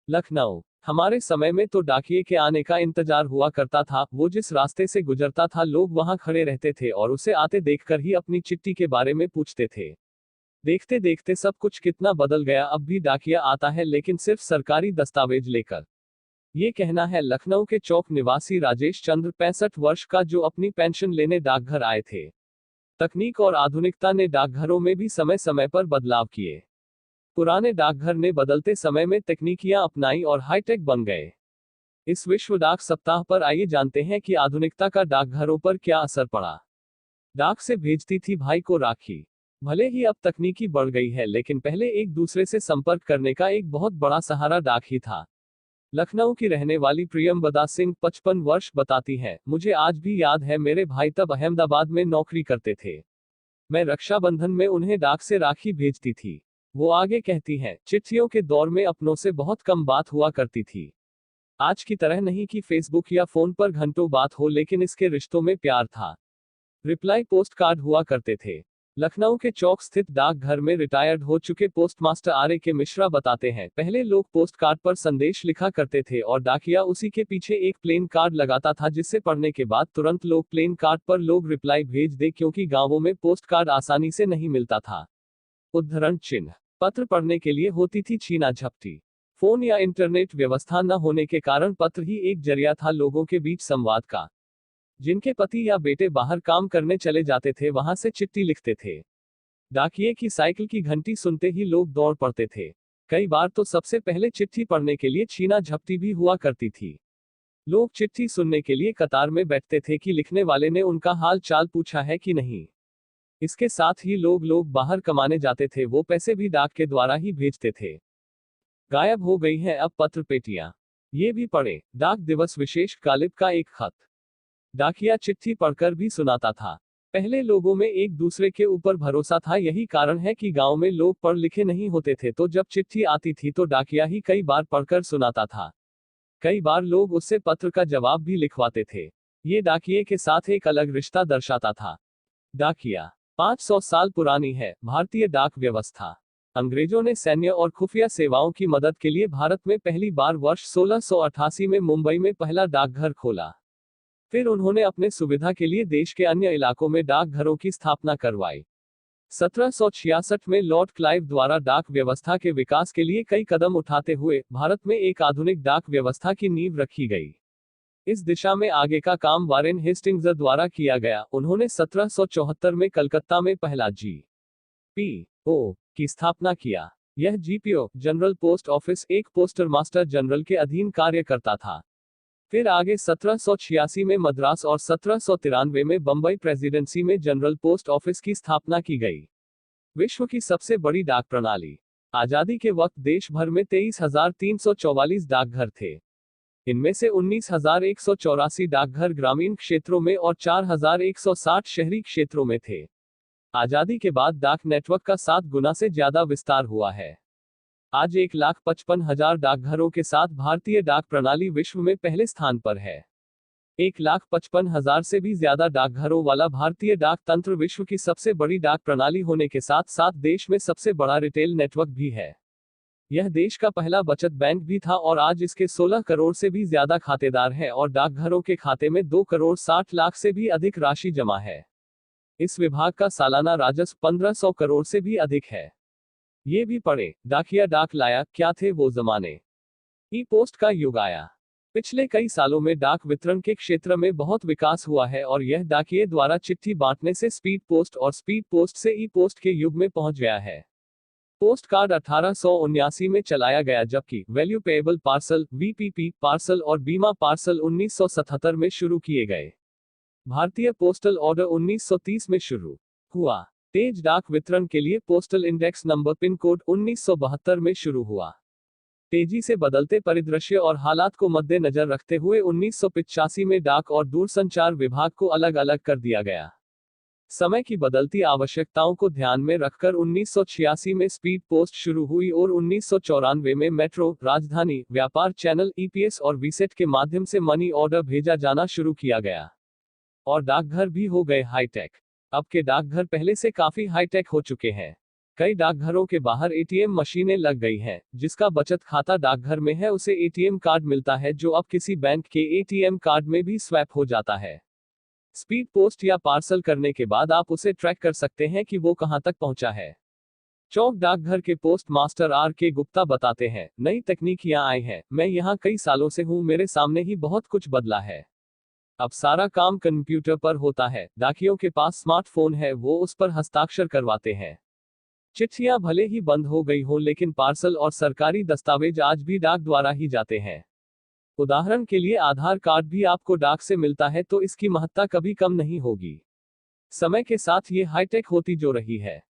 लखनऊ। हमारे समय में तो डाकिये के आने का इंतजार हुआ करता था, वो जिस रास्ते से गुजरता था लोग वहां खड़े रहते थे और उसे आते देखकर ही अपनी चिट्ठी के बारे में पूछते थे। देखते देखते सब कुछ कितना बदल गया, अब भी डाकिया आता है लेकिन सिर्फ सरकारी दस्तावेज लेकर। ये कहना है लखनऊ के चौक निवासी राजेश चंद्र 65 वर्ष का, जो अपनी पेंशन लेने डाकघर आए थे। तकनीक और आधुनिकता ने डाकघरों में भी समय समय पर बदलाव किए। पुराने डाकघर ने बदलते समय में तकनीकियां अपनाई और हाईटेक बन गए। इस विश्व डाक सप्ताह पर आइए जानते हैं कि आधुनिकता का डाकघरों पर क्या असर पड़ा। डाक से भेजती थी भाई को राखी। भले ही अब तकनीकी बढ़ गई है, लेकिन पहले एक दूसरे से संपर्क करने का एक बहुत बड़ा सहारा डाक ही था। लखनऊ की रहने वाली प्रियंबदा सिंह 55 वर्ष बताती हैं, मुझे आज भी याद है, मेरे भाई तब अहमदाबाद में नौकरी करते थे। मैं रक्षाबंधन में उन्हें डाक से राखी भेजती थी। वो आगे कहती हैं, चिट्ठियों के दौर में अपनों से बहुत कम बात हुआ करती थी। आज की तरह नहीं कि फेसबुक या फोन पर घंटों बात हो, लेकिन इसके रिश्तों में प्यार था। रिप्लाई पोस्ट कार्ड हुआ करते थे। लखनऊ के चौक स्थित डाकघर में रिटायर्ड हो चुके पोस्टमास्टर आर के मिश्रा बताते हैं, पहले लोग पोस्ट कार्ड पर संदेश लिखा करते थे और डाकिया उसी के पीछे एक प्लेन कार्ड लगाता था, जिससे पढ़ने के बाद तुरंत लोग प्लेन कार्ड पर लोग रिप्लाई भेज दे, क्योंकि गांवों में पोस्ट कार्ड आसानी से नहीं मिलता था। उद्धरण चिन्ह। पत्र पढ़ने के लिए होती थी छीना झपटी। फोन या इंटरनेट व्यवस्था न होने के कारण पत्र ही एक जरिया था लोगों के बीच संवाद का। जिनके पति या बेटे बाहर काम करने चले जाते थे, वहां से चिट्ठी लिखते थे। डाकिये की साइकिल की घंटी सुनते ही लोग दौड़ पड़ते थे। कई बार तो सबसे पहले चिट्ठी पढ़ने के लिए छीना झपटी भी हुआ करती थी। लोग चिट्ठी सुनने के लिए कतार में बैठते थे कि लिखने वाले ने उनका हाल चाल पूछा है कि नहीं। इसके साथ ही लोग बाहर कमाने जाते थे, वो पैसे भी डाक के द्वारा ही भेजते थे। गायब हो गई हैं अब पत्र पेटियां। ये भी पढ़े, डाक दिवस विशेष गालिब का एक खत। डाकिया चिट्ठी पढ़कर भी सुनाता था। पहले लोगों में एक दूसरे के ऊपर भरोसा था, यही कारण है कि गांव में लोग पढ़ लिखे नहीं होते थे, तो जब चिट्ठी आती थी तो डाकिया ही कई बार पढ़कर सुनाता था। कई बार लोग उससे पत्र का जवाब भी लिखवाते थे। ये डाकिये के साथ एक अलग रिश्ता दर्शाता था। डाकिया 500 साल पुरानी है भारतीय डाक व्यवस्था। अंग्रेजों ने सैन्य और खुफिया सेवाओं की मदद के लिए भारत में पहली बार वर्ष 1688 में मुंबई में पहला डाकघर खोला। फिर उन्होंने अपने सुविधा के लिए देश के अन्य इलाकों में डाकघरों की स्थापना करवाई। 1766 में लॉर्ड क्लाइव द्वारा डाक व्यवस्था के विकास के लिए कई कदम उठाते हुए भारत में एक आधुनिक डाक व्यवस्था की नींव रखी गई। इस दिशा में आगे का काम वारेन हेस्टिंग्स द्वारा किया गया। उन्होंने 1774 में कलकत्ता में पहला GPO की स्थापना किया। यह GPO, जनरल पोस्ट ऑफिस, एक पोस्टर मास्टर जनरल के अधीन कार्य करता था। फिर आगे 1786 में मद्रास और 1793 में बंबई प्रेसिडेंसी में जनरल पोस्ट ऑफिस की स्थापना की गई। विश्व की सबसे बड़ी डाक प्रणाली। आजादी के वक्त देश भर में 23,344 डाकघर थे। इनमें से 19,184 डाकघर ग्रामीण क्षेत्रों में और 4,160 शहरी क्षेत्रों में थे। आजादी के बाद डाक नेटवर्क का 7 गुना से ज्यादा विस्तार हुआ है। आज 1,55,000 डाकघरों के साथ भारतीय डाक प्रणाली विश्व में पहले स्थान पर है। 1,55,000 से भी ज्यादा डाकघरों वाला भारतीय डाक तंत्र विश्व की सबसे बड़ी डाक प्रणाली होने के साथ साथ देश में सबसे बड़ा रिटेल नेटवर्क भी है। यह देश का पहला बचत बैंक भी था और आज इसके 16 करोड़ से भी ज्यादा खातेदार हैं और डाकघरों के खाते में 2 करोड़ 60 लाख से भी अधिक राशि जमा है। इस विभाग का सालाना राजस्व 1500 करोड़ से भी अधिक है। ये भी पढ़े, डाकिया डाक लाया, क्या थे वो जमाने। ई पोस्ट का युग आया। पिछले कई सालों में डाक वितरण के क्षेत्र में बहुत विकास हुआ है और यह डाकिये द्वारा चिट्ठी बांटने से स्पीड पोस्ट और स्पीड पोस्ट से ई पोस्ट के युग में पहुंच गया है। पोस्ट कार्ड 1879 में चलाया गया, जबकि value payable parcel VPP parcel और बीमा पार्सल 1977 में शुरू किए गए। भारतीय पोस्टल ऑर्डर 1930 में शुरू हुआ। तेज डाक वितरण के लिए postal index number pin code 1972 में शुरू हुआ। तेजी से बदलते परिदृश्य और हालात को मद्देनजर रखते हुए 1985 में डाक और दूरसंचार विभाग को अलग अलग कर दिया गया। समय की बदलती आवश्यकताओं को ध्यान में रखकर 1986 में स्पीड पोस्ट शुरू हुई और 1994 में मेट्रो, राजधानी, व्यापार चैनल, EPS और वीसेट के माध्यम से मनी ऑर्डर भेजा जाना शुरू किया गया। और डाकघर भी हो गए हाईटेक। अब के डाकघर पहले से काफी हाईटेक हो चुके हैं। कई डाकघरों के बाहर एटीएम मशीनें लग गई हैं, जिसका बचत खाता डाकघर में है उसे एटीएम कार्ड मिलता है जो अब किसी बैंक के एटीएम कार्ड में भी स्वैप हो जाता है। स्पीड पोस्ट या पार्सल करने के बाद आप उसे ट्रैक कर सकते हैं कि वो कहां तक पहुंचा है। चौक डाकघर के पोस्ट मास्टर R.K. गुप्ता बताते हैं, नई तकनीकियां आई हैं, मैं यहाँ कई सालों से हूँ, मेरे सामने ही बहुत कुछ बदला है। अब सारा काम कंप्यूटर पर होता है, डाकियों के पास स्मार्टफोन है, वो उस पर हस्ताक्षर करवाते हैं। चिट्ठियां भले ही बंद हो गई हों लेकिन पार्सल और सरकारी दस्तावेज आज भी डाक द्वारा ही जाते हैं। उदाहरण के लिए आधार कार्ड भी आपको डाक से मिलता है तो इसकी महत्ता कभी कम नहीं होगी। समय के साथ ये हाईटेक होती जो रही है।